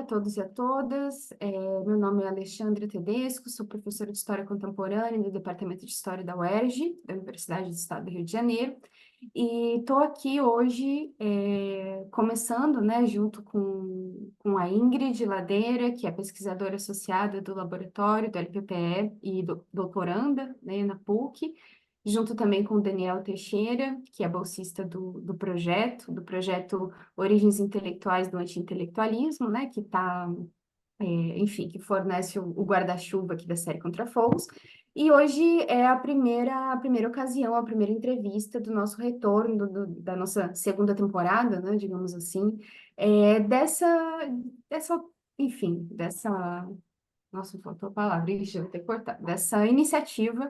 todos e a todas. Meu nome é Alexandra Tedesco, sou professora de História Contemporânea do Departamento de História da UERJ, da Universidade do Estado do Rio de Janeiro, e estou aqui hoje começando, né, junto com a Ingrid Ladeira, que é pesquisadora associada do laboratório do LPPE e doutoranda, né, na PUC, junto também com o Daniel Teixeira, que é bolsista do projeto Origens Intelectuais do Anti-Intelectualismo, né, que está, enfim, que fornece o guarda-chuva aqui da série Contrafogos. E hoje é a primeira ocasião, a primeira entrevista do nosso retorno, da nossa segunda temporada, né, digamos assim, dessa, enfim, nossa, faltou a palavra, ixi, eu vou ter que cortar, dessa iniciativa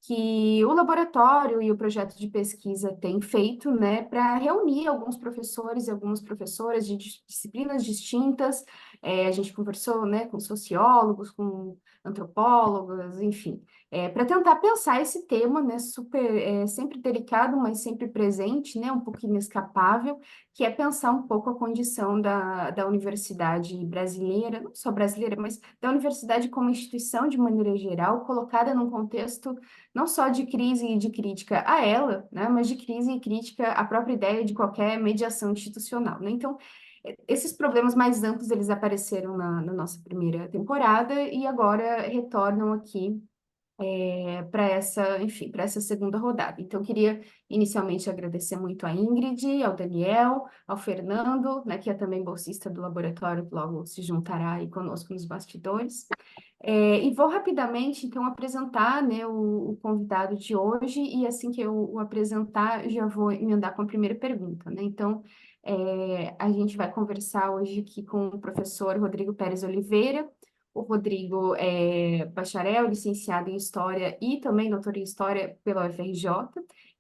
que o laboratório e o projeto de pesquisa têm feito, né, para reunir alguns professores e algumas professoras de disciplinas distintas. A gente conversou, né, com sociólogos, com antropólogos, enfim, para tentar pensar esse tema, né, sempre delicado, mas sempre presente, né, um pouco inescapável, que é pensar um pouco a condição da universidade brasileira, não só brasileira, mas da universidade como instituição de maneira geral, colocada num contexto não só de crise e de crítica a ela, né, mas de crise e crítica à própria ideia de qualquer mediação institucional, né? Então, esses problemas mais amplos, eles apareceram na nossa primeira temporada e agora retornam aqui para enfim, para essa segunda rodada. Então, eu queria inicialmente agradecer muito a Ingrid, ao Daniel, ao Fernando, né, que é também bolsista do laboratório, que logo se juntará aí conosco nos bastidores. E vou rapidamente, então, apresentar, né, o convidado de hoje, e assim que eu o apresentar, já vou emendar com a primeira pergunta, né? Então, a gente vai conversar hoje aqui com o professor Rodrigo Pérez Oliveira. O Rodrigo é bacharel, licenciado em História e também doutor em História pela UFRJ,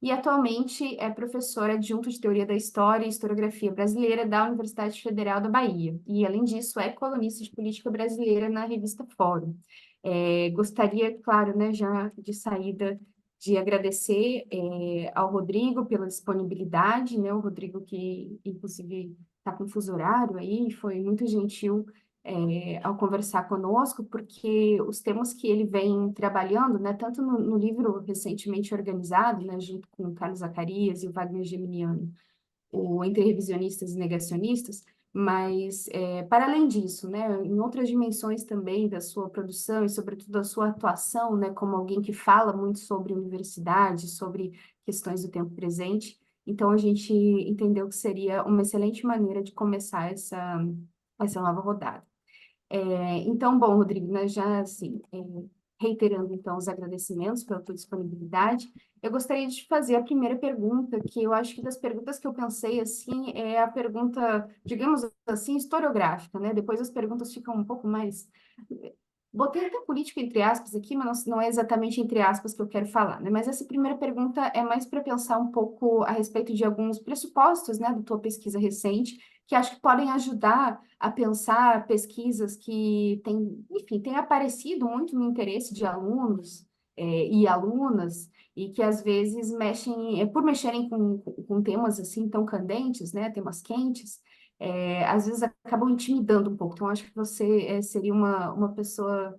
e atualmente é professor adjunto de Teoria da História e Historiografia Brasileira da Universidade Federal da Bahia. E, além disso, é colunista de política brasileira na revista Fórum. Gostaria, claro, né, já de saída, de agradecer ao Rodrigo pela disponibilidade, né, o Rodrigo que, inclusive, está com fuso horário aí, foi muito gentil ao conversar conosco, porque os temas que ele vem trabalhando, né, tanto no livro recentemente organizado, né, junto com o Carlos Zacarias e o Wagner Geminiano, o Entre Revisionistas e Negacionistas, mas, para além disso, né, em outras dimensões também da sua produção e, sobretudo, da sua atuação, né, como alguém que fala muito sobre universidade, sobre questões do tempo presente, então a gente entendeu que seria uma excelente maneira de começar essa nova rodada. Então, bom, Rodrigo, nós já, assim, reiterando, então, os agradecimentos pela tua disponibilidade, eu gostaria de te fazer a primeira pergunta, que eu acho que das perguntas que eu pensei, assim, é a pergunta, digamos assim, historiográfica, né? Depois as perguntas ficam um pouco mais... Botei até política entre aspas aqui, mas não é exatamente entre aspas que eu quero falar, né? Mas essa primeira pergunta é mais para pensar um pouco a respeito de alguns pressupostos, né, da tua pesquisa recente, que acho que podem ajudar a pensar pesquisas que têm, enfim, têm aparecido muito no interesse de alunos e alunas, e que às vezes por mexerem com temas assim tão candentes, né, temas quentes, às vezes acabam intimidando um pouco. Então, acho que você seria uma pessoa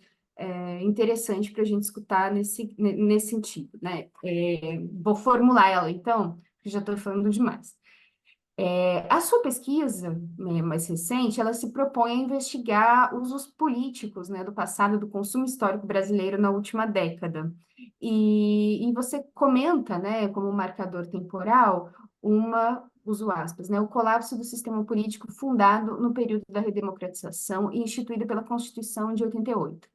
interessante para a gente escutar nesse sentido, né? Vou formular ela, então, que já estou falando demais. A sua pesquisa, né, mais recente, ela se propõe a investigar usos políticos, né, do passado do consumo histórico brasileiro na última década. E você comenta, né, como marcador temporal, uso aspas, né, o colapso do sistema político fundado no período da redemocratização e instituído pela Constituição de 88.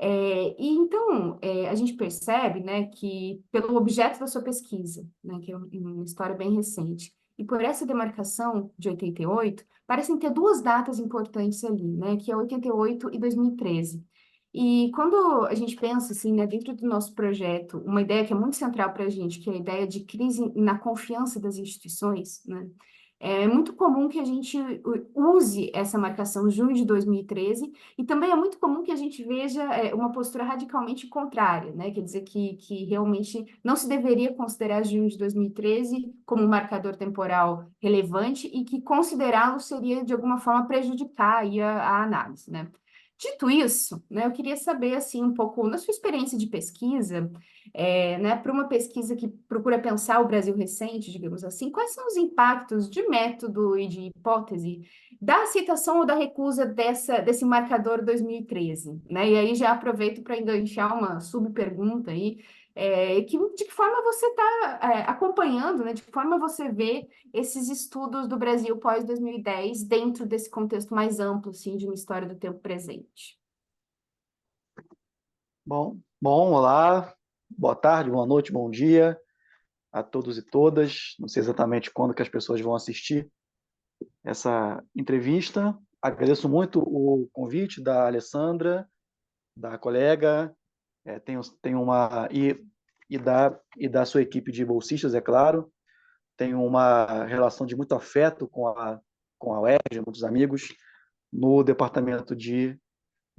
E então, a gente percebe, né, que pelo objeto da sua pesquisa, né, que é uma história bem recente, e por essa demarcação de 88, parecem ter duas datas importantes ali, né, que é 88 e 2013. E quando a gente pensa, assim, né, dentro do nosso projeto, uma ideia que é muito central para a gente, que é a ideia de crise na confiança das instituições, né, É muito comum que a gente use essa marcação junho de 2013, e também é muito comum que a gente veja uma postura radicalmente contrária, né? Quer dizer que realmente não se deveria considerar junho de 2013 como um marcador temporal relevante e que considerá-lo seria, de alguma forma, prejudicar aí a análise, né? Dito isso, né, eu queria saber assim um pouco na sua experiência de pesquisa, né, para uma pesquisa que procura pensar o Brasil recente, digamos assim, quais são os impactos de método e de hipótese da aceitação ou da recusa desse marcador 2013, né? E aí já aproveito para enganchar uma subpergunta aí, de que forma você está acompanhando, né? De que forma você vê esses estudos do Brasil pós 2010 dentro desse contexto mais amplo, assim, de uma história do tempo presente? Bom, olá, boa tarde, boa noite, bom dia a todos e todas. Não sei exatamente quando que as pessoas vão assistir essa entrevista. Agradeço muito o convite da Alessandra, da colega, tenho uma e da sua equipe de bolsistas, é claro. Tenho uma relação de muito afeto com a UERJ, muitos amigos no departamento de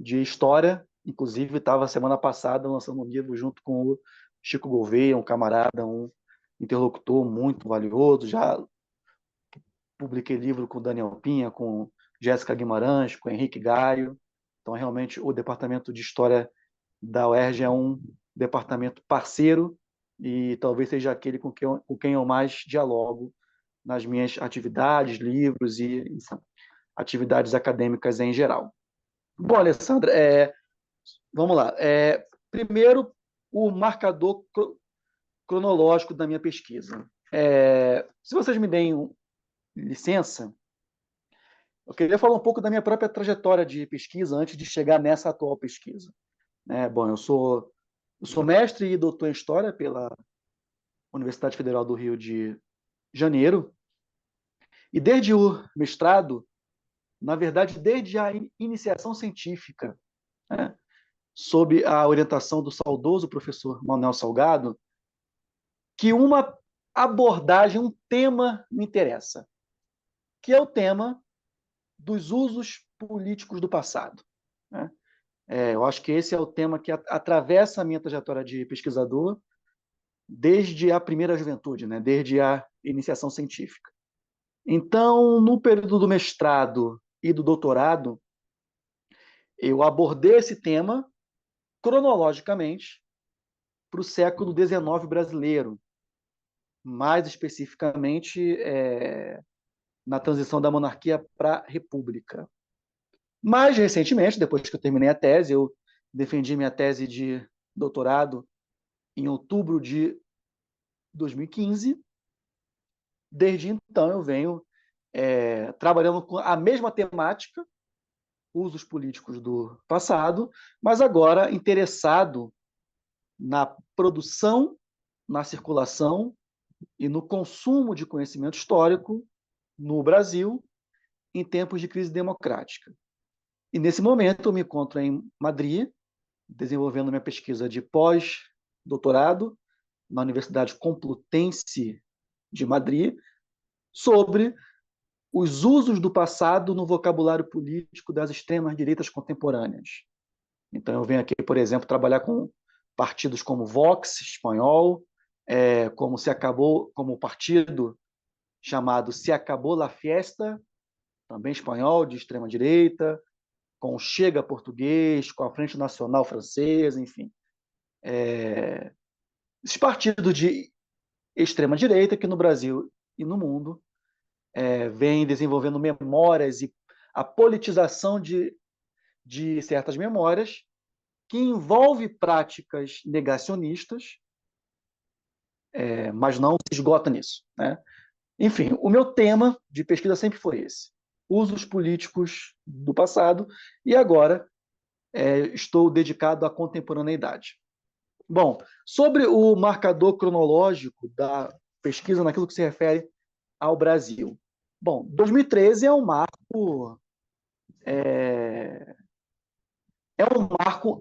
História. Inclusive, estava semana passada lançando um livro junto com o Chico Gouveia, um camarada, um interlocutor muito valioso. Já publiquei livro com Daniel Pinha, com Jéssica Guimarães, com Henrique Gaio. Então, realmente, o departamento de História da UERJ é um departamento parceiro e talvez seja aquele com quem eu mais dialogo nas minhas atividades, livros e enfim, atividades acadêmicas em geral. Bom, Alessandra, vamos lá. Primeiro, o marcador cronológico da minha pesquisa. Se vocês me deem licença, eu queria falar um pouco da minha própria trajetória de pesquisa antes de chegar nessa atual pesquisa. Bom, eu sou mestre e doutor em História pela Universidade Federal do Rio de Janeiro, e desde o mestrado, na verdade, desde a iniciação científica, né, sob a orientação do saudoso professor Manuel Salgado, que uma abordagem, um tema me interessa, que é o tema dos usos políticos do passado, né? Eu acho que esse é o tema que atravessa a minha trajetória de pesquisador desde a primeira juventude, né? Desde a iniciação científica. Então, no período do mestrado e do doutorado, eu abordei esse tema cronologicamente para o século XIX brasileiro, mais especificamente na transição da monarquia para a república. Mais recentemente, depois que eu terminei a tese, eu defendi minha tese de doutorado em outubro de 2015. Desde então, eu venho trabalhando com a mesma temática, usos políticos do passado, mas agora interessado na produção, na circulação e no consumo de conhecimento histórico no Brasil em tempos de crise democrática. E nesse momento eu me encontro em Madrid, desenvolvendo minha pesquisa de pós-doutorado na Universidade Complutense de Madrid, sobre os usos do passado no vocabulário político das extremas-direitas contemporâneas. Então, eu venho aqui, por exemplo, trabalhar com partidos como Vox, espanhol, como o partido chamado Se Acabou la Fiesta, também espanhol, de extrema-direita, com o Chega português, com a Frente Nacional francesa, enfim. Esses partidos de extrema-direita que no Brasil e no mundo vêm desenvolvendo memórias e a politização de certas memórias que envolve práticas negacionistas, mas não se esgota nisso, né? Enfim, o meu tema de pesquisa sempre foi esse: usos políticos do passado, e agora estou dedicado à contemporaneidade. Bom, sobre o marcador cronológico da pesquisa naquilo que se refere ao Brasil. Bom, 2013 é um marco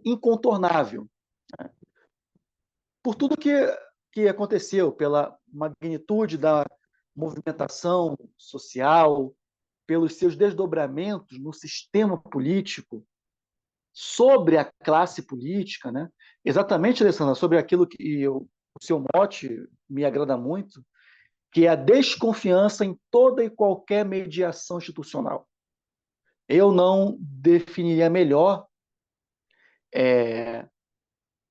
incontornável, por tudo que aconteceu, pela magnitude da movimentação social, pelos seus desdobramentos no sistema político, sobre a classe política, né? Exatamente, Alessandra, sobre aquilo que o seu mote me agrada muito, que é a desconfiança em toda e qualquer mediação institucional. Eu não definiria melhor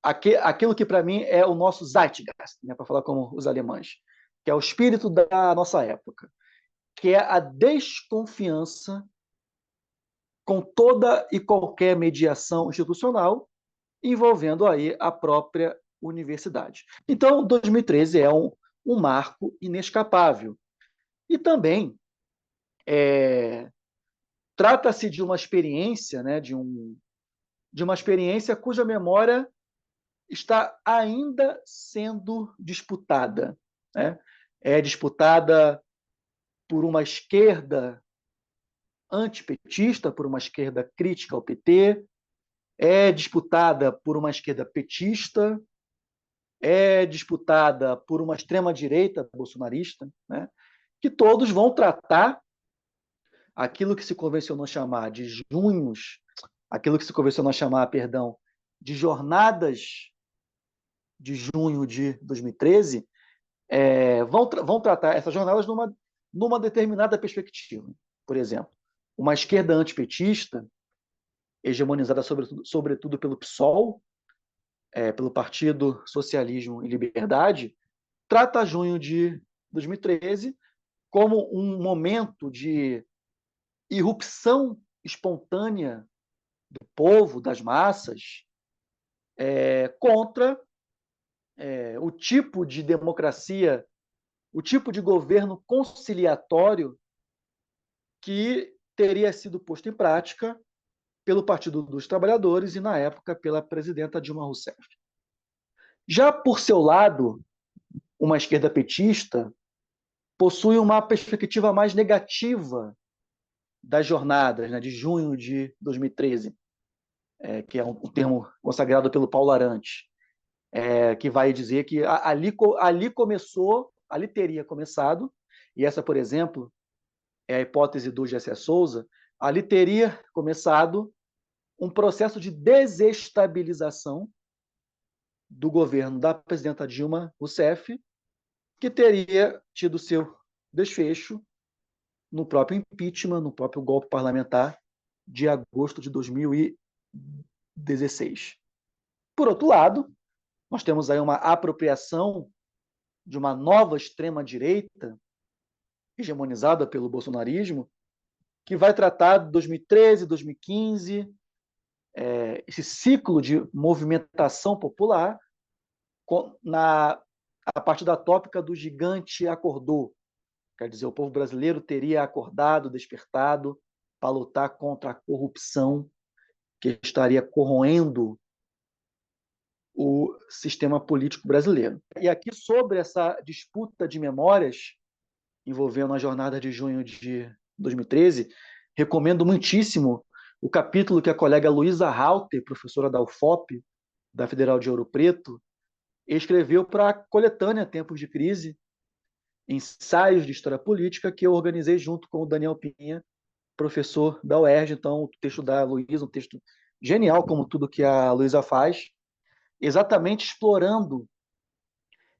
aquilo que, para mim, é o nosso Zeitgeist, né, para falar como os alemães, que é o espírito da nossa época, que é a desconfiança com toda e qualquer mediação institucional envolvendo aí a própria universidade. Então, 2013 é um marco inescapável. E também trata-se de uma experiência, né, de uma experiência cuja memória está ainda sendo disputada. Né? É disputada por uma esquerda antipetista, por uma esquerda crítica ao PT, é disputada por uma esquerda petista, é disputada por uma extrema-direita bolsonarista, né? Que todos vão tratar aquilo que se convencionou chamar de junhos, aquilo que se convencionou chamar, perdão, de jornadas de junho de 2013, vão tratar essas jornadas numa determinada perspectiva. Por exemplo, uma esquerda antipetista, hegemonizada sobretudo pelo PSOL, pelo Partido Socialismo e Liberdade, trata junho de 2013 como um momento de irrupção espontânea do povo, das massas, contra o tipo de democracia, o tipo de governo conciliatório que teria sido posto em prática pelo Partido dos Trabalhadores e, na época, pela presidenta Dilma Rousseff. Já por seu lado, uma esquerda petista possui uma perspectiva mais negativa das jornadas, né, de junho de 2013, que é um termo consagrado pelo Paulo Arantes, que vai dizer que ali teria começado, e essa, por exemplo, é a hipótese do Gessé Souza, ali teria começado um processo de desestabilização do governo da presidenta Dilma Rousseff, que teria tido seu desfecho no próprio impeachment, no próprio golpe parlamentar de agosto de 2016. Por outro lado, nós temos aí uma apropriação de uma nova extrema-direita, hegemonizada pelo bolsonarismo, que vai tratar de 2013, 2015, esse ciclo de movimentação popular, a partir da tópica do gigante acordou. Quer dizer, o povo brasileiro teria acordado, despertado, para lutar contra a corrupção que estaria corroendo o sistema político brasileiro. E aqui, sobre essa disputa de memórias envolvendo a jornada de junho de 2013, recomendo muitíssimo o capítulo que a colega Luísa Halter, professora da UFOP, da Federal de Ouro Preto, escreveu para a coletânea Tempos de Crise, ensaios de história política, que eu organizei junto com o Daniel Pinha, professor da UERJ. Então, o texto da Luísa, um texto genial, como tudo que a Luísa faz, exatamente explorando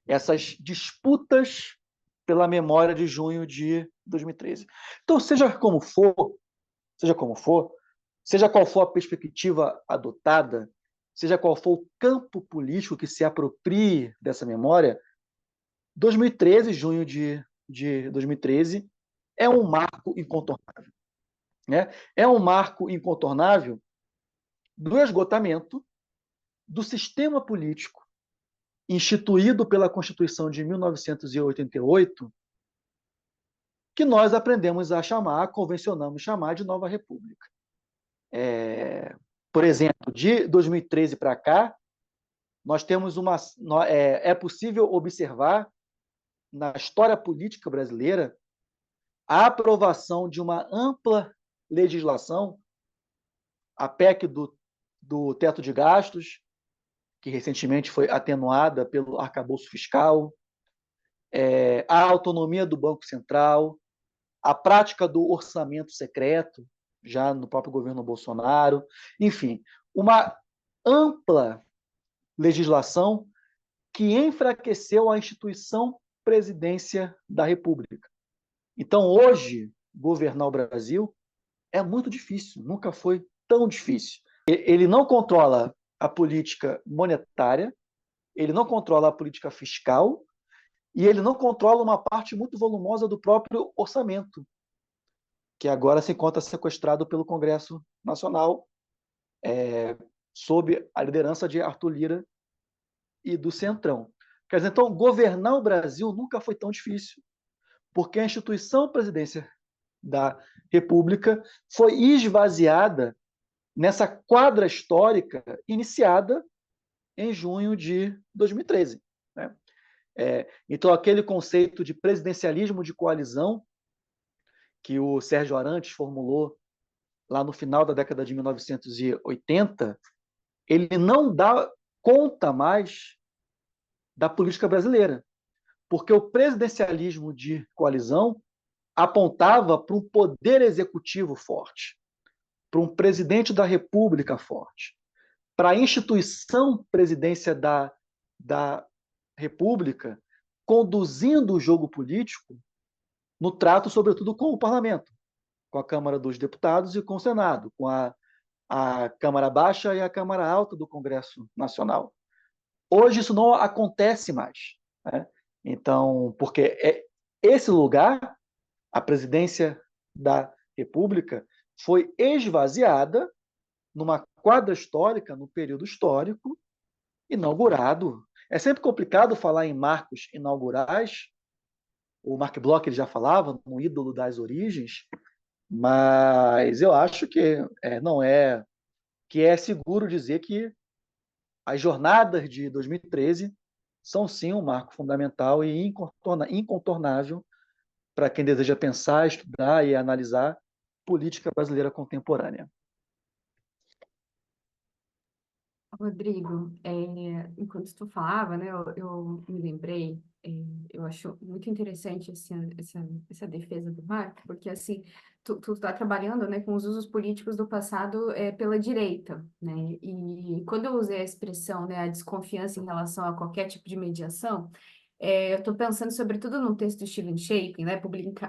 essas disputas pela memória de junho de 2013. Então, seja como for, seja qual for a perspectiva adotada, seja qual for o campo político que se aproprie dessa memória, 2013, junho de 2013, é um marco incontornável. Né? É um marco incontornável do esgotamento do sistema político instituído pela Constituição de 1988, que nós aprendemos a chamar, convencionamos chamar de Nova República. Por exemplo, de 2013 para cá, nós temos é possível observar na história política brasileira a aprovação de uma ampla legislação, a PEC do teto de gastos, que recentemente foi atenuada pelo arcabouço fiscal, a autonomia do Banco Central, a prática do orçamento secreto, já no próprio governo Bolsonaro, enfim, uma ampla legislação que enfraqueceu a instituição presidência da República. Então, hoje, governar o Brasil é muito difícil, nunca foi tão difícil. Ele não controla a política monetária, ele não controla a política fiscal e ele não controla uma parte muito volumosa do próprio orçamento, que agora se encontra sequestrado pelo Congresso Nacional, sob a liderança de Arthur Lira e do Centrão. Quer dizer, então, governar o Brasil nunca foi tão difícil, porque a instituição presidência da República foi esvaziada nessa quadra histórica iniciada em junho de 2013. Né? Então, aquele conceito de presidencialismo de coalizão que o Sérgio Arantes formulou lá no final da década de 1980, ele não dá conta mais da política brasileira, porque o presidencialismo de coalizão apontava para um poder executivo forte, para um presidente da República forte, para a instituição presidência da República conduzindo o jogo político no trato, sobretudo, com o parlamento, com a Câmara dos Deputados e com o Senado, com a Câmara Baixa e a Câmara Alta do Congresso Nacional. Hoje isso não acontece mais. Né? Então, porque esse lugar, a presidência da República, foi esvaziada numa quadra histórica, no período histórico, inaugurado. É sempre complicado falar em marcos inaugurais. O Mark Bloch ele já falava, um ídolo das origens, mas eu acho que não é que é seguro dizer que as jornadas de 2013 são sim um marco fundamental e incontornável para quem deseja pensar, estudar e analisar política brasileira contemporânea. Rodrigo, enquanto tu falava, né, eu me lembrei, eu acho muito interessante essa defesa do Marco, porque assim, tu tá trabalhando, né, com os usos políticos do passado pela direita, né, e quando eu usei a expressão, né, a desconfiança em relação a qualquer tipo de mediação, eu estou pensando sobretudo num texto do Steven Shaping, né,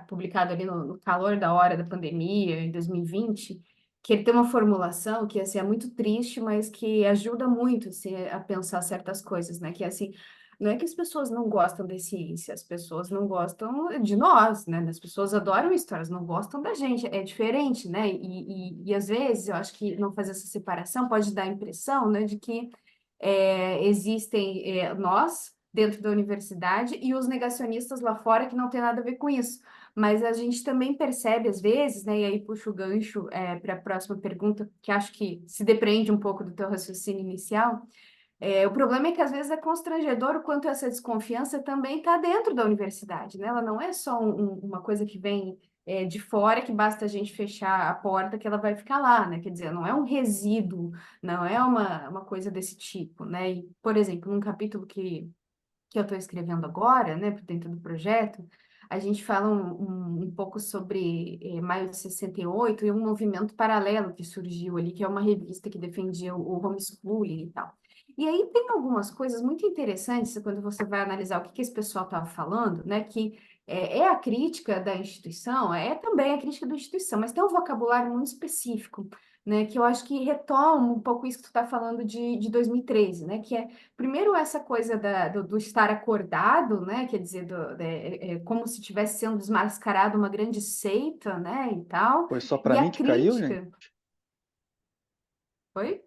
publicado ali no calor da hora da pandemia, em 2020, que ele tem uma formulação que assim, é muito triste, mas que ajuda muito assim, a pensar certas coisas, né? Que assim, não é que as pessoas não gostam de ciência, as pessoas não gostam de nós, né? As pessoas adoram histórias, não gostam da gente, é diferente, né? E às vezes eu acho que não fazer essa separação pode dar a impressão, né, de que existem nós dentro da universidade e os negacionistas lá fora que não tem nada a ver com isso. Mas a gente também percebe, às vezes, né, e aí puxo o gancho para a próxima pergunta, que acho que se depreende um pouco do teu raciocínio inicial. O problema é que, às vezes, é constrangedor o quanto essa desconfiança também está dentro da universidade, né? Ela não é só uma coisa que vem de fora, que basta a gente fechar a porta que ela vai ficar lá, né? Quer dizer, não é um resíduo, não é uma coisa desse tipo, né? E, por exemplo, num capítulo que eu estou escrevendo agora, né, por dentro do projeto, a gente fala um pouco sobre Maio de 68 e um movimento paralelo que surgiu ali, que é uma revista que defendia o homeschooling e tal. E aí tem algumas coisas muito interessantes quando você vai analisar o que esse pessoal estava falando, né, que é a crítica da instituição, é também a crítica da instituição, mas tem um vocabulário muito específico, né, que eu acho que retoma um pouco isso que tu está falando de 2013, né, que é primeiro, essa coisa do estar acordado, né? Quer dizer, como se estivesse sendo desmascarado uma grande seita, né? E tal. Foi só E para mim a que caiu, gente? crítica. Oi?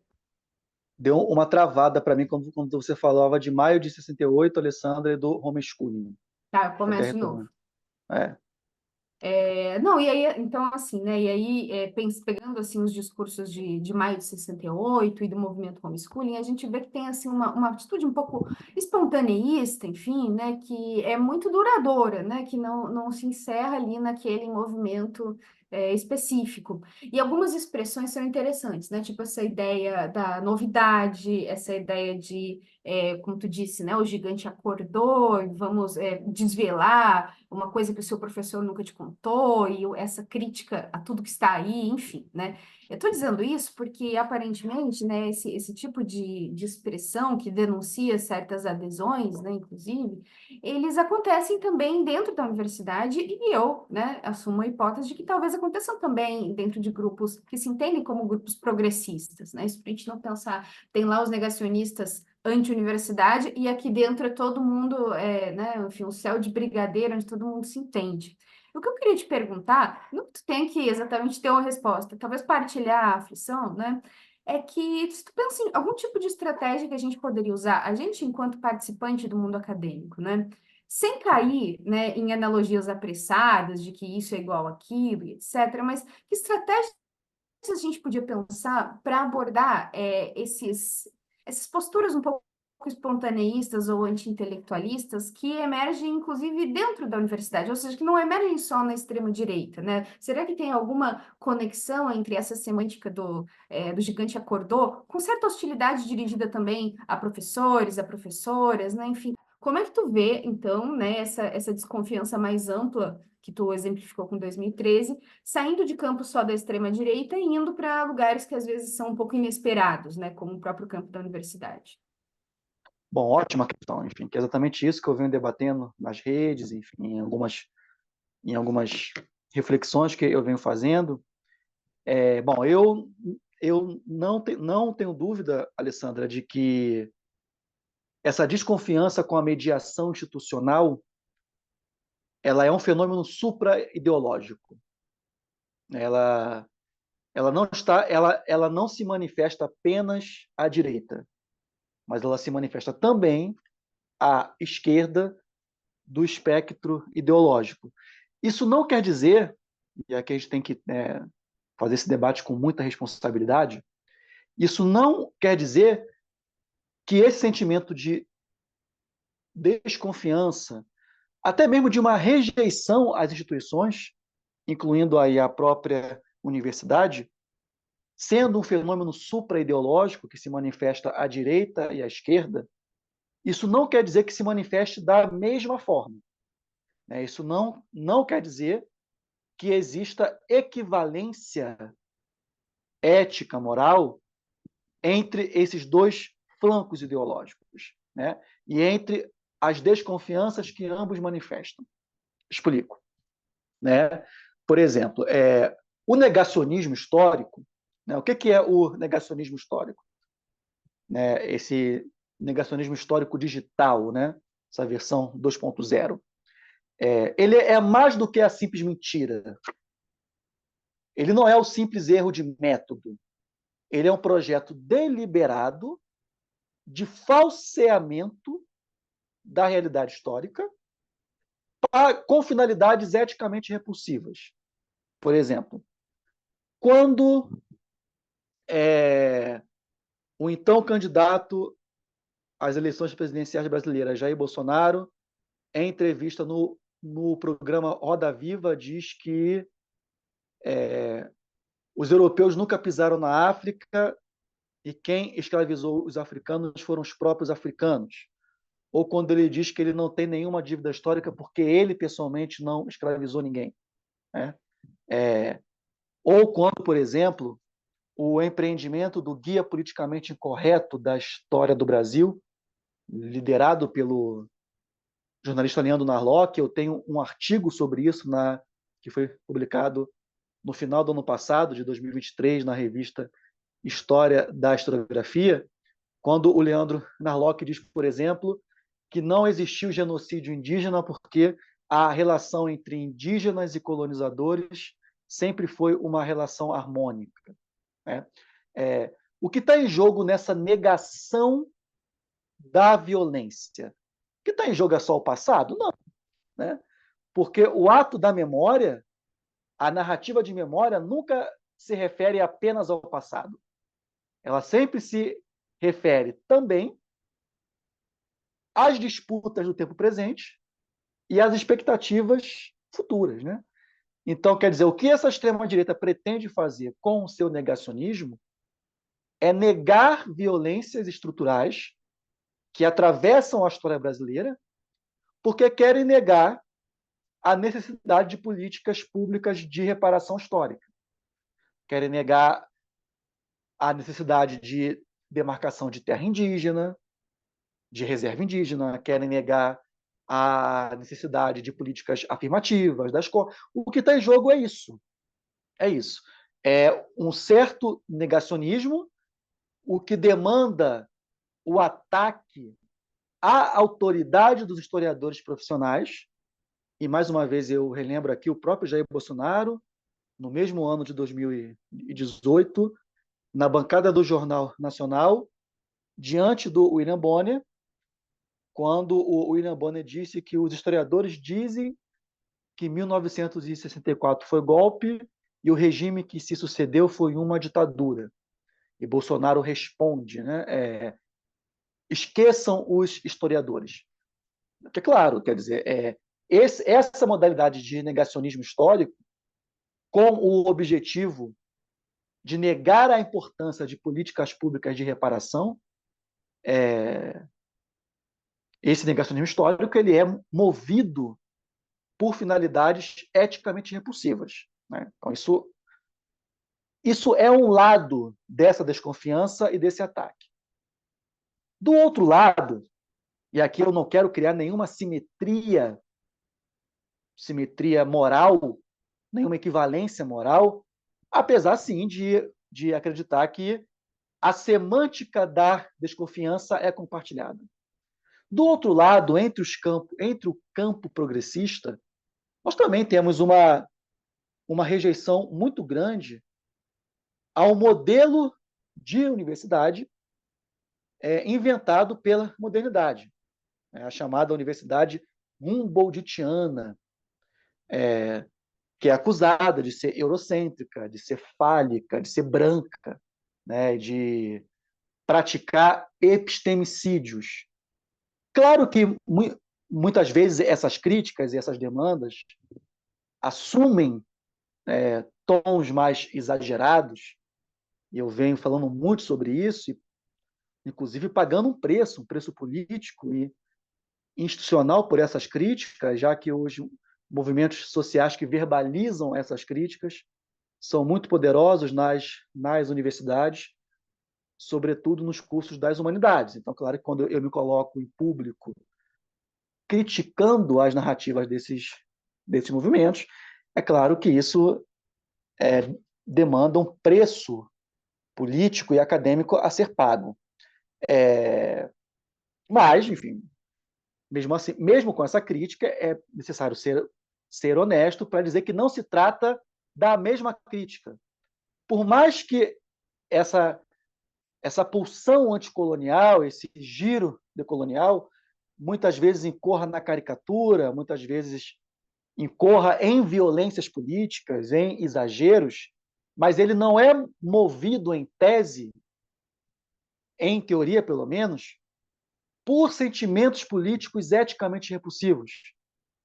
Deu uma travada para mim quando você falava de maio de 68, Alessandra, e do homeschooling. Tá, eu Até começo de novo. retomando. É, Não, e aí, então, assim, né, e aí, pegando, assim, os discursos de maio de 68 e do movimento homeschooling, a gente vê que tem, assim, uma atitude um pouco espontaneísta, enfim, né, que é muito duradoura, né, que não se encerra ali naquele movimento específico. E algumas expressões são interessantes, né, tipo essa ideia da novidade, essa ideia de como tu disse, né, o gigante acordou, e vamos desvelar uma coisa que o seu professor nunca te contou, e essa crítica a tudo que está aí, enfim, né? Eu estou dizendo isso porque, aparentemente, né, esse tipo de expressão que denuncia certas adesões, né, inclusive, eles acontecem também dentro da universidade, e eu, né, assumo a hipótese de que talvez aconteçam também dentro de grupos que se entendem como grupos progressistas, né? Isso para a gente não pensar, tem lá os negacionistas anti-universidade, e aqui dentro é todo mundo, né, enfim, um céu de brigadeiro onde todo mundo se entende. O que eu queria te perguntar, não que tu tenha que exatamente ter uma resposta, talvez partilhar a aflição, né? É que se tu pensa em algum tipo de estratégia que a gente poderia usar, a gente enquanto participante do mundo acadêmico, né? Sem cair, né, em analogias apressadas de que isso é igual aquilo, e etc. Mas que estratégias a gente podia pensar para abordar essas posturas um pouco espontaneístas ou anti-intelectualistas que emergem, inclusive, dentro da universidade, ou seja, que não emergem só na extrema-direita, né? Será que tem alguma conexão entre essa semântica do gigante acordou, com certa hostilidade dirigida também a professores, a professoras, né? Enfim, como é que tu vê, então, né, essa desconfiança mais ampla que tu exemplificou com 2013, saindo de campos só da extrema-direita e indo para lugares que às vezes são um pouco inesperados, né, como o próprio campo da universidade? Bom, ótima questão, enfim, que é exatamente isso que eu venho debatendo nas redes, enfim, em algumas reflexões que eu venho fazendo. Bom, eu não tenho dúvida, Alessandra, de que essa desconfiança com a mediação institucional, ela é um fenômeno supra-ideológico. Ela, ela não se manifesta apenas à direita, mas ela se manifesta também à esquerda do espectro ideológico. Isso não quer dizer, e aqui a gente tem que fazer esse debate com muita responsabilidade, isso não quer dizer que esse sentimento de desconfiança, até mesmo de uma rejeição às instituições, incluindo aí a própria universidade, sendo um fenômeno supra-ideológico que se manifesta à direita e à esquerda, isso não quer dizer que se manifeste da mesma forma. Isso não quer dizer que exista equivalência ética, moral, entre esses dois flancos ideológicos, né? E entre as desconfianças que ambos manifestam. Explico. Né? Por exemplo, o negacionismo histórico, né? O que é o negacionismo histórico? Esse negacionismo histórico digital, né? Essa versão 2.0. Ele é mais do que a simples mentira. Ele não é o simples erro de método. Ele é um projeto deliberado de falseamento da realidade histórica com finalidades eticamente repulsivas. Por exemplo, quando o então candidato às eleições presidenciais brasileiras, Jair Bolsonaro, em entrevista no programa Roda Viva, diz que os europeus nunca pisaram na África e quem escravizou os africanos foram os próprios africanos. Ou quando ele diz que ele não tem nenhuma dívida histórica porque ele pessoalmente não escravizou ninguém. Né? Ou quando, por exemplo, o empreendimento do Guia Politicamente Incorreto da História do Brasil, liderado pelo jornalista Leandro Narlock, eu tenho um artigo sobre isso que foi publicado no final do ano passado, de 2023, na revista História da Historiografia, quando o Leandro Narlock diz, por exemplo, que não existiu genocídio indígena porque a relação entre indígenas e colonizadores sempre foi uma relação harmônica. Né? O que está em jogo nessa negação da violência? O que está em jogo é só o passado? Não. Né? Porque o ato da memória, a narrativa de memória, nunca se refere apenas ao passado. Ela sempre se refere também às disputas do tempo presente e às expectativas futuras. Né? Então, quer dizer, o que essa extrema-direita pretende fazer com o seu negacionismo é negar violências estruturais que atravessam a história brasileira porque querem negar a necessidade de políticas públicas de reparação histórica, querem negar a necessidade de demarcação de terra indígena, de reserva indígena, querem negar a necessidade de políticas afirmativas da escola. O que está em jogo é isso. É isso. É um certo negacionismo, o que demanda o ataque à autoridade dos historiadores profissionais. E, mais uma vez, eu relembro aqui o próprio Jair Bolsonaro, no mesmo ano de 2018, na bancada do Jornal Nacional, diante do William Bonner, quando o William Bonner disse que os historiadores dizem que 1964 foi golpe e o regime que se sucedeu foi uma ditadura. E Bolsonaro responde, né? Esqueçam os historiadores. Que é claro, quer dizer, essa modalidade de negacionismo histórico, com o objetivo de negar a importância de políticas públicas de reparação, esse negacionismo histórico ele é movido por finalidades eticamente repulsivas. Né? Então, isso é um lado dessa desconfiança e desse ataque. Do outro lado, e aqui eu não quero criar nenhuma simetria moral, nenhuma equivalência moral, apesar, sim, de acreditar que a semântica da desconfiança é compartilhada. Do outro lado, entre o campo progressista, nós também temos uma rejeição muito grande ao modelo de universidade inventado pela modernidade, a chamada universidade Humboldtiana, que é acusada de ser eurocêntrica, de ser fálica, de ser branca, né, de praticar epistemicídios. Claro que muitas vezes essas críticas e essas demandas assumem tons mais exagerados, e eu venho falando muito sobre isso, inclusive pagando um preço político e institucional por essas críticas, já que os movimentos sociais que verbalizam essas críticas são muito poderosos nas universidades, sobretudo nos cursos das humanidades. Então, claro que quando eu me coloco em público criticando as narrativas desses movimentos, é claro que isso demanda um preço político e acadêmico a ser pago. Mas, enfim, mesmo assim, mesmo com essa crítica, é necessário ser honesto para dizer que não se trata da mesma crítica. Por mais que essa pulsão anticolonial, esse giro decolonial, muitas vezes incorra na caricatura, muitas vezes incorra em violências políticas, em exageros, mas ele não é movido em tese, em teoria pelo menos, por sentimentos políticos eticamente repulsivos,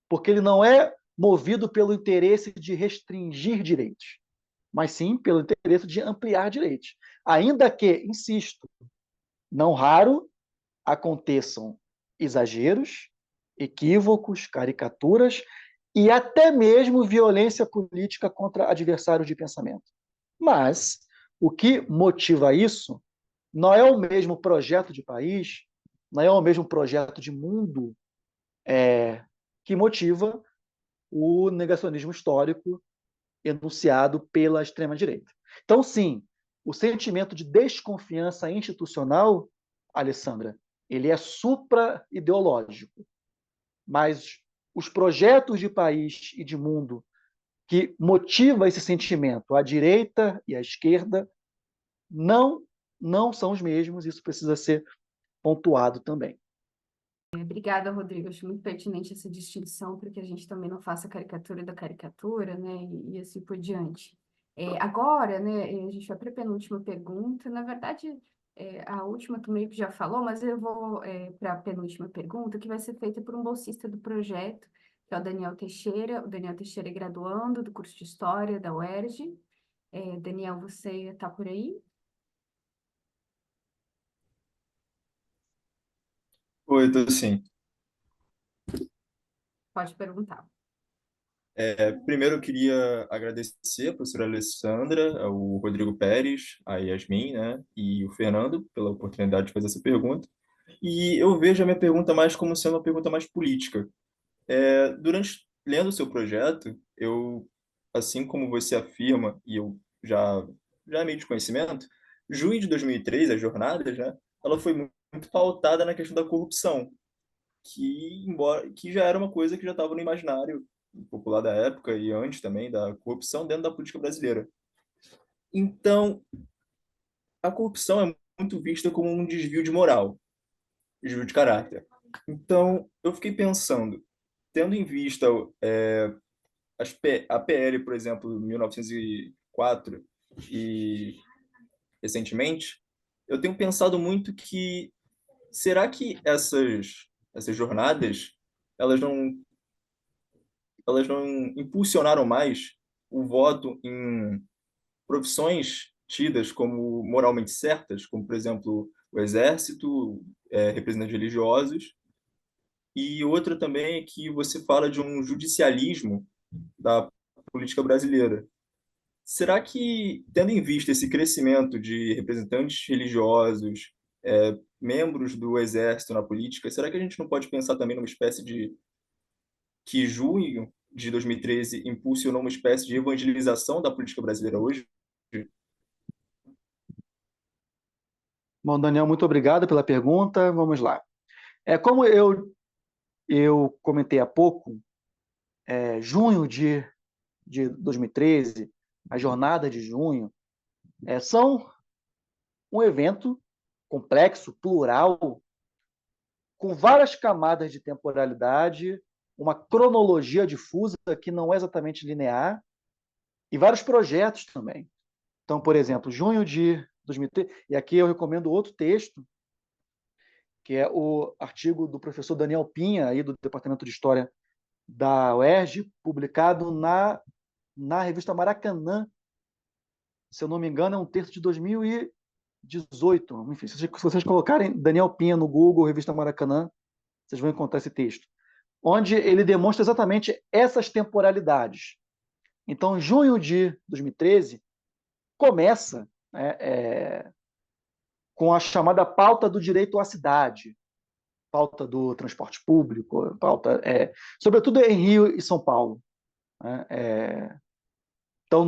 porque ele não é movido pelo interesse de restringir direitos, mas sim pelo interesse de ampliar direitos. Ainda que, insisto, não raro aconteçam exageros, equívocos, caricaturas e até mesmo violência política contra adversários de pensamento. Mas o que motiva isso não é o mesmo projeto de país, não é o mesmo projeto de mundo que motiva o negacionismo histórico enunciado pela extrema-direita. Então, sim, o sentimento de desconfiança institucional, Alessandra, ele é supra-ideológico, mas os projetos de país e de mundo que motiva esse sentimento, à direita e à esquerda, não são os mesmos, isso precisa ser pontuado também. Obrigada, Rodrigo. Acho muito pertinente essa distinção, para que a gente também não faça caricatura da caricatura, né? E assim por diante. Agora, né, a gente vai para a penúltima pergunta. Na verdade, a última tu meio que já falou, mas eu vou para a penúltima pergunta, que vai ser feita por um bolsista do projeto, que é o Daniel Teixeira. O Daniel Teixeira é graduando do curso de História da UERJ. Daniel, você está por aí? Oi, tô sim. Pode perguntar. Primeiro eu queria agradecer a professora Alessandra, ao Rodrigo Pérez, a Yasmin, né, e o Fernando pela oportunidade de fazer essa pergunta. E eu vejo a minha pergunta mais como sendo uma pergunta mais política. Lendo o seu projeto, assim como você afirma, e eu já é meio de conhecimento, junho de 2003, as jornadas, né, ela foi muito pautada na questão da corrupção, que já era uma coisa que já estava no imaginário popular da época e antes também da corrupção dentro da política brasileira. Então, a corrupção é muito vista como um desvio de moral, desvio de caráter. Então, eu fiquei pensando, tendo em vista a PL, por exemplo, 1904 e recentemente, eu tenho pensado muito que será que essas jornadas elas não elas não impulsionaram mais o voto em profissões tidas como moralmente certas, como, por exemplo, o exército, representantes religiosos, e outra também é que você fala de um judicialismo da política brasileira. Será que, tendo em vista esse crescimento de representantes religiosos, membros do exército na política, será que a gente não pode pensar também numa espécie de que junho de 2013 impulsionou uma espécie de evangelização da política brasileira hoje? Bom, Daniel, muito obrigado pela pergunta. Vamos lá. Como eu comentei há pouco, junho de 2013, a jornada de junho, são um evento complexo, plural, com várias camadas de temporalidade, uma cronologia difusa que não é exatamente linear, e vários projetos também. Então, por exemplo, junho de 2013, e aqui eu recomendo outro texto, que é o artigo do professor Daniel Pinha, aí do Departamento de História da UERJ, publicado na revista Maracanã. Se eu não me engano, é um texto de 2018. Enfim, se vocês colocarem Daniel Pinha no Google, revista Maracanã, vocês vão encontrar esse texto, onde ele demonstra exatamente essas temporalidades. Então, em junho de 2013, começa, né, com a chamada pauta do direito à cidade, pauta do transporte público, pauta, sobretudo em Rio e São Paulo. Né? Então,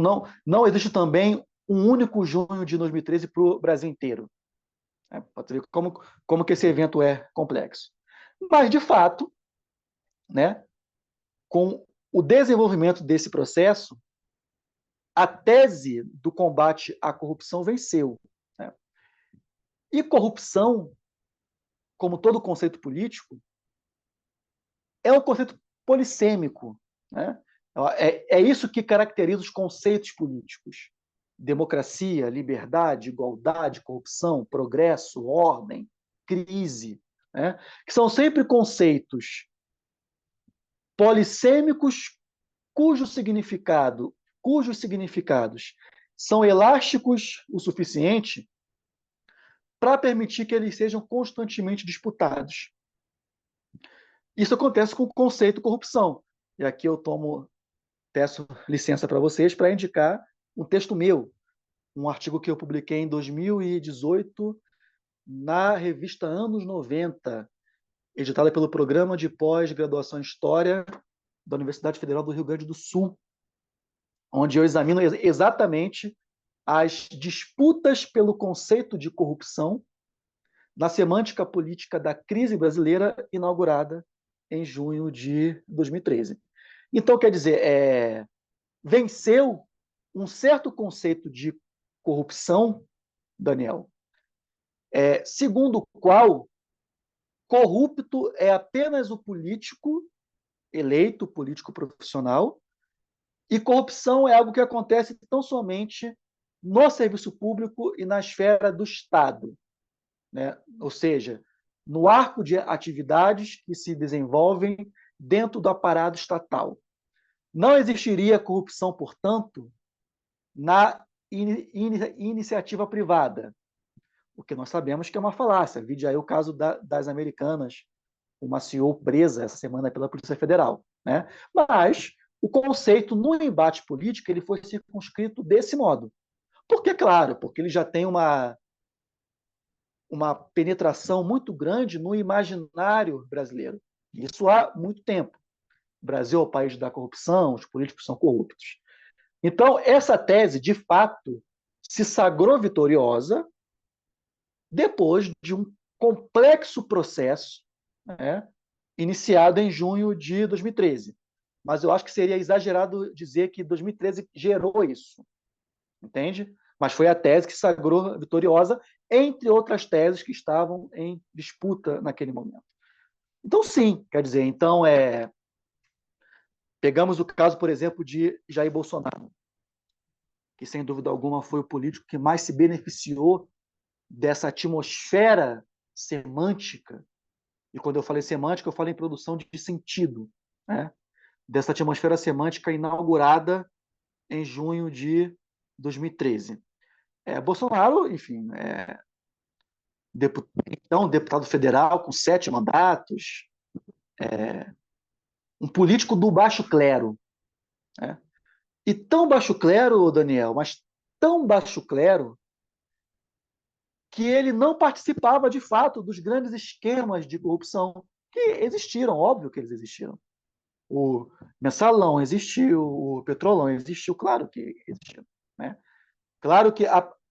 não existe também um único junho de 2013 para o Brasil inteiro. Né? Pode ver como que esse evento é complexo. Mas, de fato, né, com o desenvolvimento desse processo, a tese do combate à corrupção venceu. Né? E corrupção, como todo conceito político, é um conceito polissêmico. Né? É isso que caracteriza os conceitos políticos: democracia, liberdade, igualdade, corrupção, progresso, ordem, crise, né? Que são sempre conceitos polissêmicos cujos significados são elásticos o suficiente para permitir que eles sejam constantemente disputados. Isso acontece com o conceito corrupção. E aqui eu peço licença para vocês para indicar um texto meu, um artigo que eu publiquei em 2018 na revista Anos 90, editada pelo Programa de Pós-Graduação em História da Universidade Federal do Rio Grande do Sul, onde eu examino exatamente as disputas pelo conceito de corrupção na semântica política da crise brasileira, inaugurada em junho de 2013. Então, quer dizer, venceu um certo conceito de corrupção, Daniel, segundo o qual corrupto é apenas o político eleito, político profissional, e corrupção é algo que acontece tão somente no serviço público e na esfera do Estado, né? Ou seja, no arco de atividades que se desenvolvem dentro do aparato estatal. Não existiria corrupção, portanto, na iniciativa privada, o que nós sabemos que é uma falácia. Vide aí o caso das Americanas, uma CEO presa essa semana pela Polícia Federal, né? Mas o conceito no embate político ele foi circunscrito desse modo. Porque, claro, porque ele já tem uma penetração muito grande no imaginário brasileiro. Isso há muito tempo. O Brasil é o país da corrupção, os políticos são corruptos. Então, essa tese, de fato, se sagrou vitoriosa depois de um complexo processo, né, iniciado em junho de 2013. Mas eu acho que seria exagerado dizer que 2013 gerou isso, entende? Mas foi a tese que se sagrou vitoriosa, entre outras teses que estavam em disputa naquele momento. Então, sim, quer dizer, então pegamos o caso, por exemplo, de Jair Bolsonaro, que sem dúvida alguma foi o político que mais se beneficiou dessa atmosfera semântica. E quando eu falei semântica, eu falo em produção de sentido, né? Dessa atmosfera semântica inaugurada em junho de 2013. Bolsonaro, enfim, então deputado federal com 7 mandatos, um político do baixo clero, né? E tão baixo clero, Daniel, mas tão baixo clero, que ele não participava de fato dos grandes esquemas de corrupção que existiram, óbvio que eles existiram. O Mensalão existiu, o Petrolão existiu, claro que existiu, né? Claro que,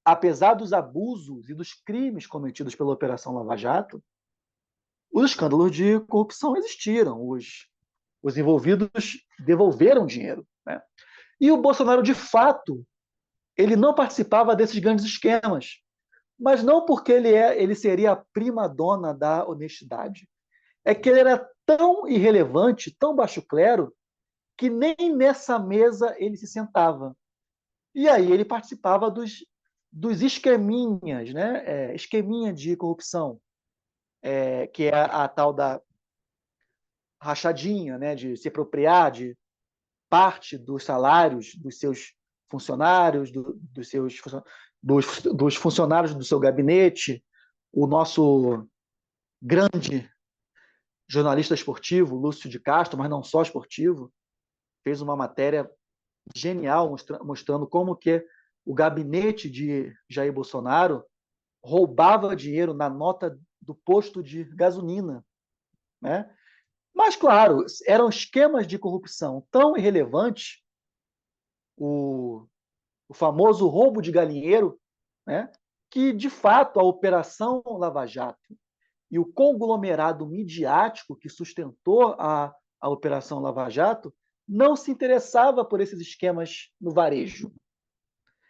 apesar dos abusos e dos crimes cometidos pela Operação Lava Jato, os escândalos de corrupção existiram, os envolvidos devolveram dinheiro, né? E o Bolsonaro, de fato, ele não participava desses grandes esquemas, mas não porque ele seria a prima-dona da honestidade. É que ele era tão irrelevante, tão baixo clero, que nem nessa mesa ele se sentava. E aí ele participava dos esqueminhas, né? Esqueminha de corrupção, que é a tal da rachadinha, né? De se apropriar de parte dos salários dos seus funcionários, dos funcionários do seu gabinete. O nosso grande jornalista esportivo, Lúcio de Castro, mas não só esportivo, fez uma matéria genial mostrando como que o gabinete de Jair Bolsonaro roubava dinheiro na nota do posto de gasolina, né? Mas, claro, eram esquemas de corrupção tão irrelevantes, o, o famoso roubo de galinheiro, né? Que, de fato, a Operação Lava Jato e o conglomerado midiático que sustentou a Operação Lava Jato não se interessava por esses esquemas no varejo.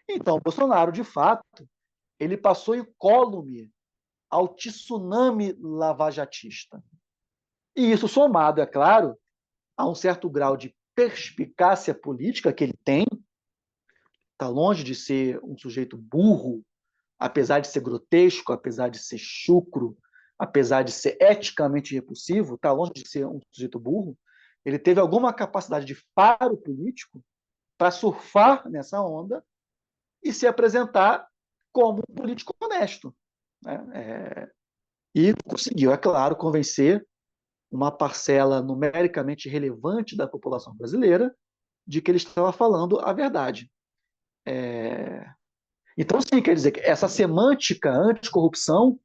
Então, o Bolsonaro, de fato, ele passou incólume ao tsunami lavajatista. E isso somado, é claro, a um certo grau de perspicácia política que ele tem, está longe de ser um sujeito burro, apesar de ser grotesco, apesar de ser chucro, apesar de ser eticamente repulsivo, está longe de ser um sujeito burro. Ele teve alguma capacidade de faro político para surfar nessa onda e se apresentar como um político honesto, né? E conseguiu, é claro, convencer uma parcela numericamente relevante da população brasileira de que ele estava falando a verdade. Então, sim, quer dizer que essa semântica anticorrupção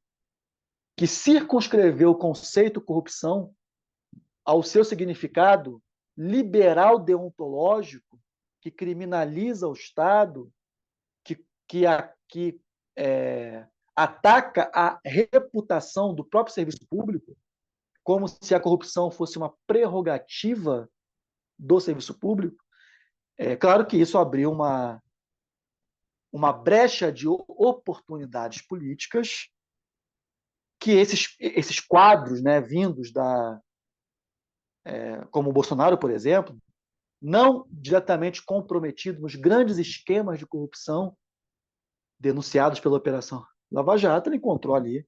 que circunscreveu o conceito corrupção ao seu significado liberal deontológico, que criminaliza o Estado, que ataca a reputação do próprio serviço público, como se a corrupção fosse uma prerrogativa do serviço público. É claro que isso abriu uma brecha de oportunidades políticas que esses quadros, né, vindos como o Bolsonaro, por exemplo, não diretamente comprometido nos grandes esquemas de corrupção denunciados pela Operação Lava Jato, ele encontrou ali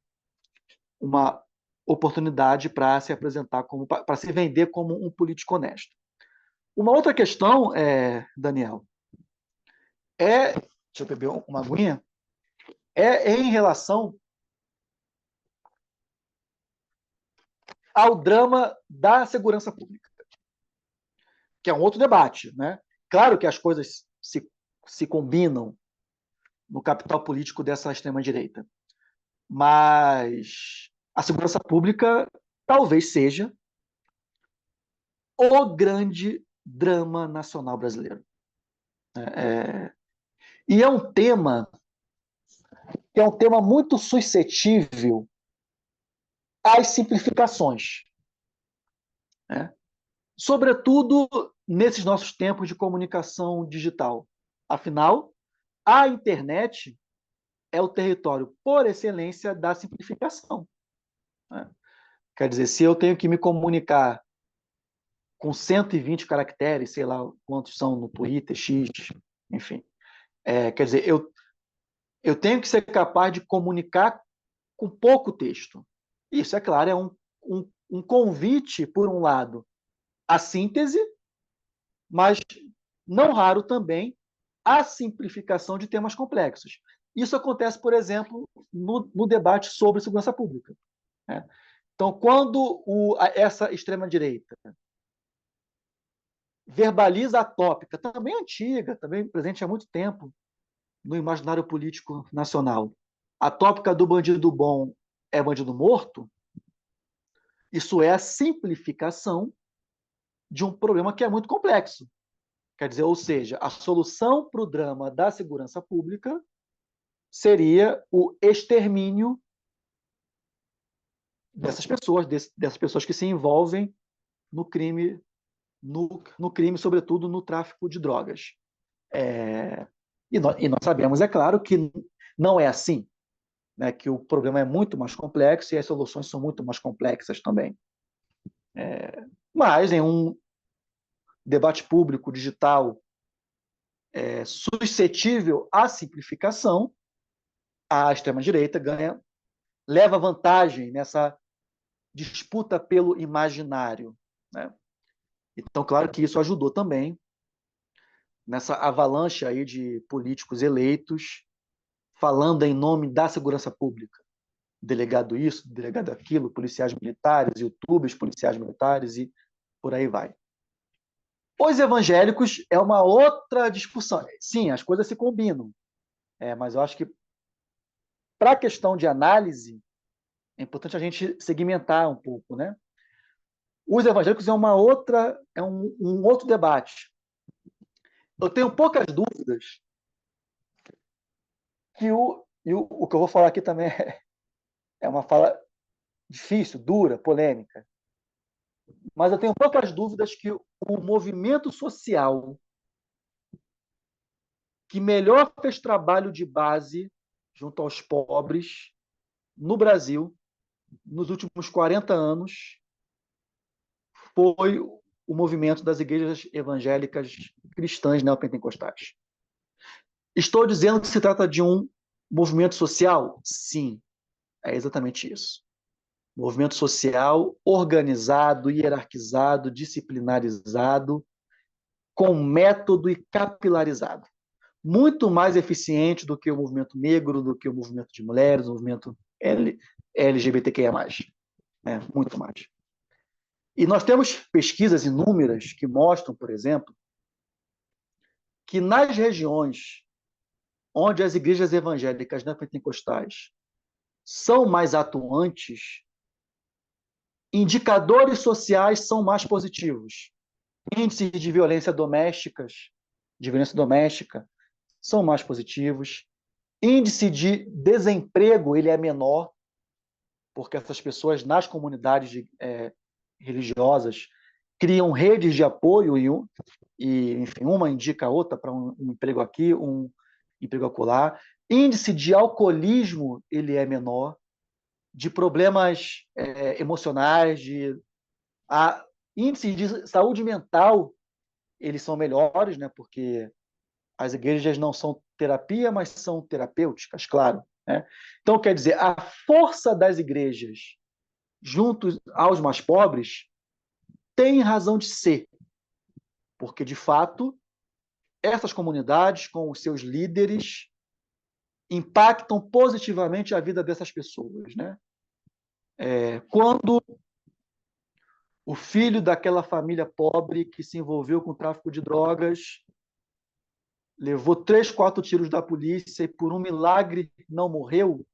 uma oportunidade para se apresentar para se vender como um político honesto. Uma outra questão, Daniel, deixa eu beber uma aguinha, é em relação ao drama da segurança pública, que é um outro debate, né? Claro que as coisas se combinam no capital político dessa extrema-direita, mas a segurança pública talvez seja o grande drama nacional brasileiro. E é um tema que é um tema muito suscetível às simplificações, né? Sobretudo nesses nossos tempos de comunicação digital. Afinal, a internet é o território por excelência da simplificação, né? Quer dizer, se eu tenho que me comunicar com 120 caracteres, sei lá quantos são no Twitter, X, enfim, quer dizer, eu tenho que ser capaz de comunicar com pouco texto. Isso, é claro, é um convite, por um lado, à síntese, mas não raro também à simplificação de temas complexos. Isso acontece, por exemplo, no debate sobre segurança pública, né? Então, quando essa extrema-direita verbaliza a tópica, também antiga, também presente há muito tempo no imaginário político nacional, a tópica do bandido bom é bandido morto, isso é a simplificação de um problema que é muito complexo. Quer dizer, ou seja, a solução para o drama da segurança pública seria o extermínio dessas pessoas que se envolvem no crime, no crime, sobretudo no tráfico de drogas. E nós sabemos, é claro, que não é assim, né, que o problema é muito mais complexo e as soluções são muito mais complexas também. Mas em um debate público digital suscetível à simplificação, a extrema-direita leva vantagem nessa disputa pelo imaginário, né? Então, claro que isso ajudou também nessa avalanche aí de políticos eleitos falando em nome da segurança pública. Delegado isso, delegado aquilo, policiais militares, youtubers, policiais militares e por aí vai. Os evangélicos é uma outra discussão. Sim, as coisas se combinam, mas eu acho que para a questão de análise é importante a gente segmentar um pouco, né? Os evangélicos é um outro debate. Eu tenho poucas dúvidas que o que eu vou falar aqui também é uma fala difícil, dura, polêmica, mas eu tenho poucas dúvidas que o movimento social que melhor fez trabalho de base junto aos pobres no Brasil nos últimos 40 anos foi o movimento das igrejas evangélicas cristãs neopentecostais. Estou dizendo que se trata de um movimento social? Sim, é exatamente isso. Movimento social organizado, hierarquizado, disciplinarizado, com método e capilarizado. Muito mais eficiente do que o movimento negro, do que o movimento de mulheres, o movimento LGBTQIA+. Muito mais. E nós temos pesquisas inúmeras que mostram, por exemplo, que nas regiões onde as igrejas evangélicas neopentecostais são mais atuantes, indicadores sociais são mais positivos. Índices de violência doméstica são mais positivos. Índice de desemprego ele é menor, porque essas pessoas nas comunidades religiosas criam redes de apoio e enfim, uma indica a outra para um emprego aqui, um emprego acolá. Índice de alcoolismo ele é menor, de problemas emocionais, índices de saúde mental eles são melhores, né? Porque as igrejas não são terapia, mas são terapêuticas, claro, né? Então, quer dizer, a força das igrejas junto aos mais pobres tem razão de ser, porque, de fato, essas comunidades, com os seus líderes, impactam positivamente a vida dessas pessoas, né? Quando o filho daquela família pobre que se envolveu com o tráfico de drogas, levou 3, 4 tiros da polícia e por um milagre não morreu.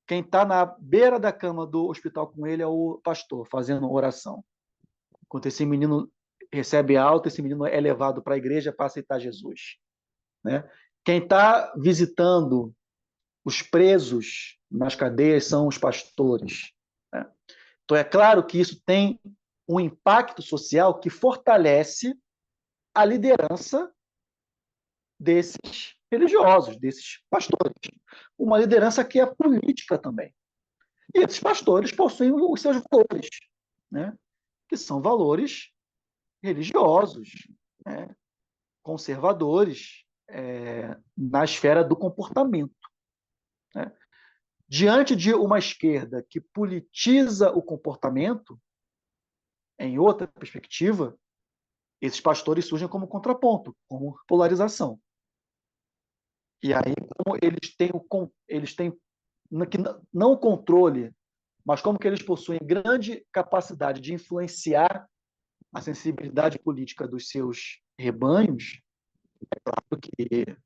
Quem está na beira da cama do hospital com ele é o pastor, fazendo oração. Quando esse menino recebe alta, esse menino é levado para a igreja para aceitar Jesus. Né? Quem está visitando os presos nas cadeias são os pastores. Né? Então, é claro que isso tem um impacto social que fortalece a liderança desses religiosos, desses pastores. Uma liderança que é política também. E esses pastores possuem os seus valores, né? Que são valores religiosos, né? Conservadores, na esfera do comportamento. Né? Diante de uma esquerda que politiza o comportamento, em outra perspectiva, esses pastores surgem como contraponto, como polarização. E aí, como eles têm não o controle, mas como que eles possuem grande capacidade de influenciar a sensibilidade política dos seus rebanhos, porque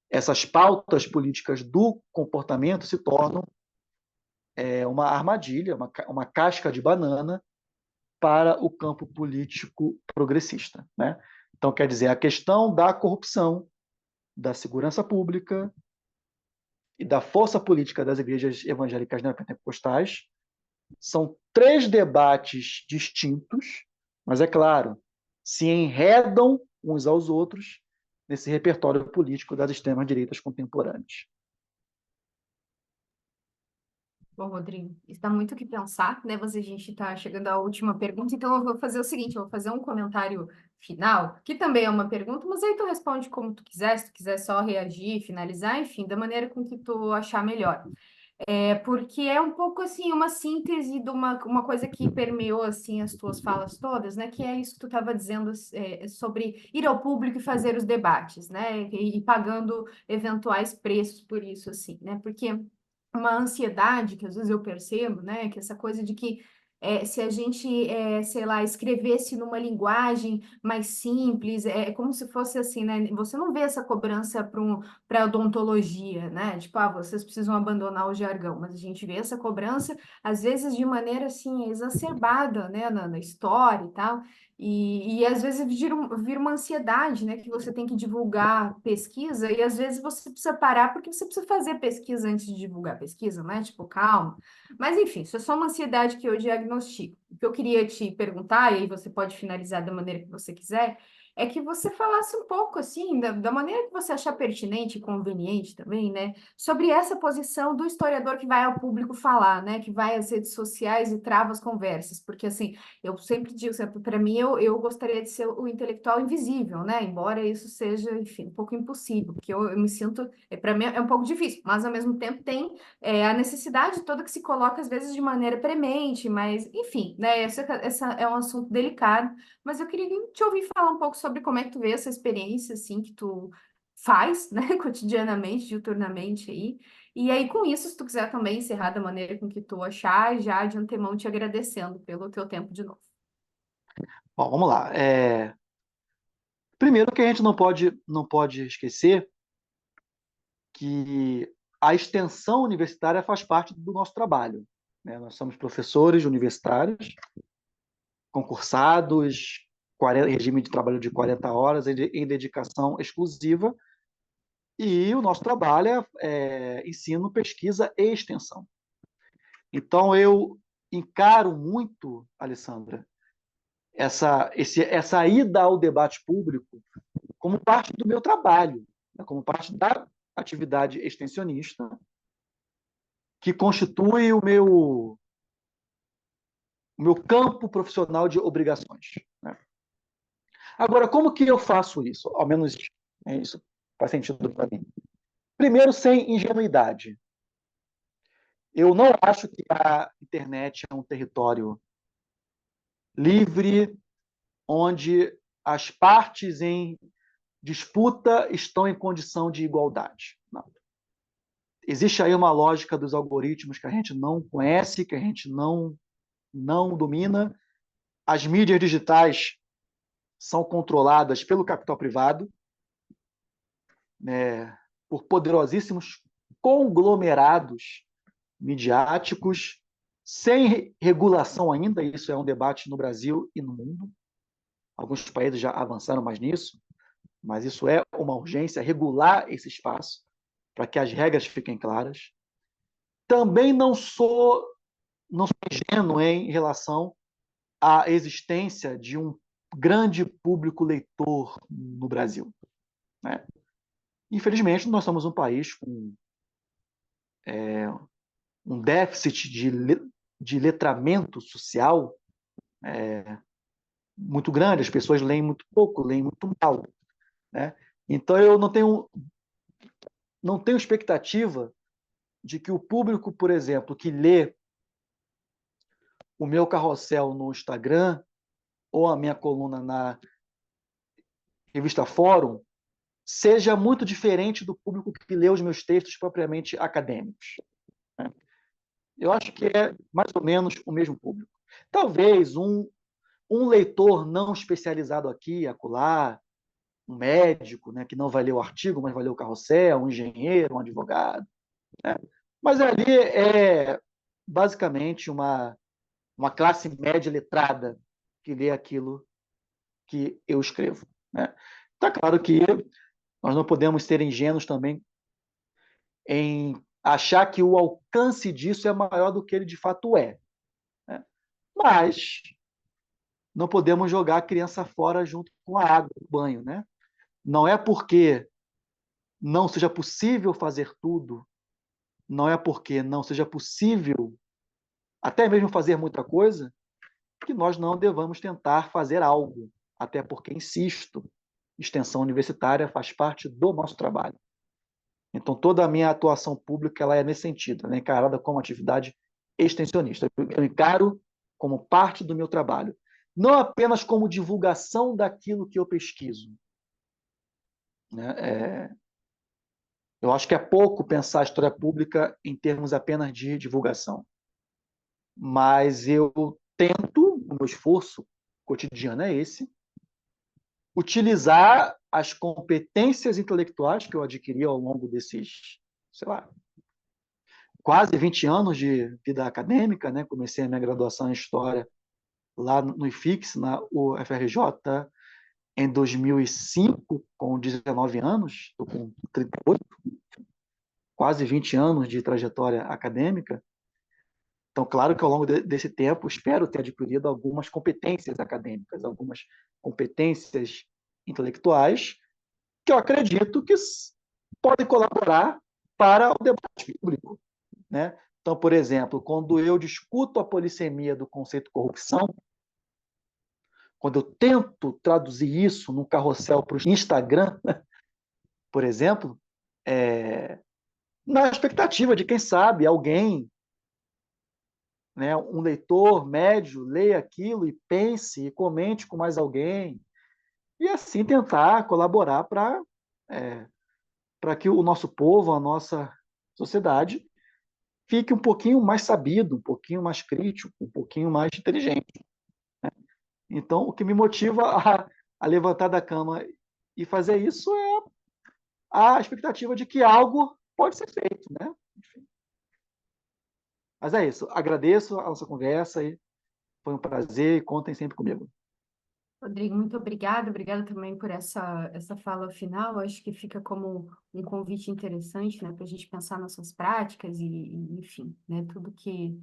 essas pautas políticas do comportamento se tornam uma armadilha, uma casca de banana para o campo político progressista. Né? Então, quer dizer, a questão da corrupção, da segurança pública e da força política das igrejas evangélicas neopentecostais são 3 debates distintos, mas, é claro, se enredam uns aos outros nesse repertório político das extremas-direitas contemporâneas. Bom, Rodrigo, está muito o que pensar, né? A gente está chegando à última pergunta, então eu vou fazer o seguinte, eu vou fazer um comentário final, que também é uma pergunta, mas aí tu responde como tu quiser, se tu quiser só reagir, finalizar, enfim, da maneira com que tu achar melhor. Porque é um pouco assim uma síntese de uma coisa que permeou assim as tuas falas todas, né? Que é isso que tu estava dizendo sobre ir ao público e fazer os debates, né? E pagando eventuais preços por isso, assim, né? Porque uma ansiedade que às vezes eu percebo, né? Que essa coisa de que se a gente, sei lá, escrevesse numa linguagem mais simples, é como se fosse assim, né? Você não vê essa cobrança para odontologia, né? Tipo, vocês precisam abandonar o jargão, mas a gente vê essa cobrança, às vezes, de maneira assim, exacerbada, né? Na história e tal. E às vezes vira uma ansiedade, né? Que você tem que divulgar pesquisa, e às vezes você precisa parar porque você precisa fazer pesquisa antes de divulgar pesquisa, né? Tipo, calma. Mas enfim, isso é só uma ansiedade que eu diagnostico. O que eu queria te perguntar, e aí você pode finalizar da maneira que você quiser, é que você falasse um pouco, assim, da maneira que você achar pertinente e conveniente também, né? Sobre essa posição do historiador que vai ao público falar, né? Que vai às redes sociais e trava as conversas. Porque, assim, eu sempre digo, para mim, eu gostaria de ser o intelectual invisível, né? Embora isso seja, enfim, um pouco impossível, porque eu me sinto, para mim é um pouco difícil, mas ao mesmo tempo tem a necessidade toda que se coloca, às vezes, de maneira premente, mas, enfim, né? Essa é um assunto delicado, mas eu queria te ouvir falar um pouco sobre como é que tu vê essa experiência, assim, que tu faz, né, cotidianamente, diuturnamente aí. E aí, com isso, se tu quiser também encerrar da maneira com que tu achar, já de antemão te agradecendo pelo teu tempo de novo. Bom, vamos lá. Primeiro que a gente não pode esquecer que a extensão universitária faz parte do nosso trabalho. Né? Nós somos professores universitários, concursados, regime de trabalho de 40 horas em dedicação exclusiva, e o nosso trabalho é ensino, pesquisa e extensão. Então, eu encaro muito, Alessandra, essa ida ao debate público como parte do meu trabalho, né? Como parte da atividade extensionista, que constitui o meu campo profissional de obrigações. Né? Agora, como que eu faço isso? Ao menos isso faz sentido para mim. Primeiro, sem ingenuidade. Eu não acho que a internet é um território livre, onde as partes em disputa estão em condição de igualdade. Não. Existe aí uma lógica dos algoritmos que a gente não conhece, que a gente não domina, as mídias digitais são controladas pelo capital privado, né, por poderosíssimos conglomerados midiáticos, sem regulação ainda. Isso é um debate no Brasil e no mundo. Alguns países já avançaram mais nisso, mas isso é uma urgência, regular esse espaço, para que as regras fiquem claras. Também não sou ingênuo em relação à existência de um grande público leitor no Brasil, né? Infelizmente, nós somos um país com um déficit de letramento social muito grande. As pessoas leem muito pouco, leem muito mal, né? Então, eu não tenho expectativa de que o público, por exemplo, que lê o meu carrossel no Instagram ou a minha coluna na revista Fórum, seja muito diferente do público que lê os meus textos propriamente acadêmicos, né? Eu acho que é mais ou menos o mesmo público. Talvez um leitor não especializado aqui, acolá, um médico, né, que não vai ler o artigo, mas vai ler o carrossel, um engenheiro, um advogado, né? Mas ali é basicamente uma classe média letrada que lê aquilo que eu escrevo, né? Tá claro que nós não podemos ser ingênuos também em achar que o alcance disso é maior do que ele de fato é, né? Mas não podemos jogar a criança fora junto com a água, o banho, né? Não é porque não seja possível fazer tudo, não é porque não seja possível até mesmo fazer muita coisa, que nós não devamos tentar fazer algo. Até porque, insisto, extensão universitária faz parte do nosso trabalho. Então, toda a minha atuação pública ela é nesse sentido, ela é encarada como atividade extensionista. Eu encaro como parte do meu trabalho, não apenas como divulgação daquilo que eu pesquiso, né? Eu acho que é pouco pensar a história pública em termos apenas de divulgação, mas eu tento, o meu esforço cotidiano é esse, utilizar as competências intelectuais que eu adquiri ao longo desses, sei lá, quase 20 anos de vida acadêmica, né? Comecei a minha graduação em História lá no IFIX, na UFRJ, em 2005, com 19 anos, estou com 38, quase 20 anos de trajetória acadêmica. Então, claro que ao longo desse tempo, espero ter adquirido algumas competências acadêmicas, algumas competências intelectuais, que eu acredito que podem colaborar para o debate público, né? Então, por exemplo, quando eu discuto a polissemia do conceito corrupção, quando eu tento traduzir isso num carrossel para o Instagram, por exemplo, na expectativa de, quem sabe, alguém, né, um leitor médio, leia aquilo e pense e comente com mais alguém, e assim tentar colaborar para que o nosso povo, a nossa sociedade, fique um pouquinho mais sabido, um pouquinho mais crítico, um pouquinho mais inteligente. Então, o que me motiva a levantar da cama e fazer isso é a expectativa de que algo pode ser feito, né? Enfim. Mas é isso. Agradeço a nossa conversa e foi um prazer e contem sempre comigo. Rodrigo, muito obrigada. Obrigada também por essa fala final. Acho que fica como um convite interessante, né, para a gente pensar nossas práticas enfim, né, tudo que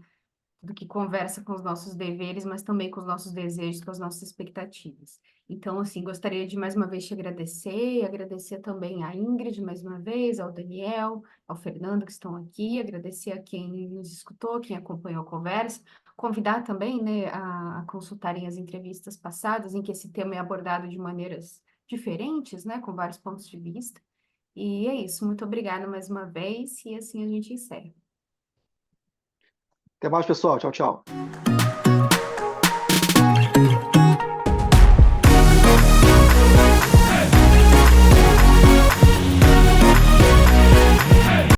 conversa com os nossos deveres, mas também com os nossos desejos, com as nossas expectativas. Então, assim, gostaria de mais uma vez te agradecer, agradecer também à Ingrid mais uma vez, ao Daniel, ao Fernando que estão aqui, agradecer a quem nos escutou, quem acompanhou a conversa, convidar também, né, a consultarem as entrevistas passadas, em que esse tema é abordado de maneiras diferentes, né, com vários pontos de vista. E é isso, muito obrigada mais uma vez, e assim a gente encerra. Até mais, pessoal. Tchau, tchau.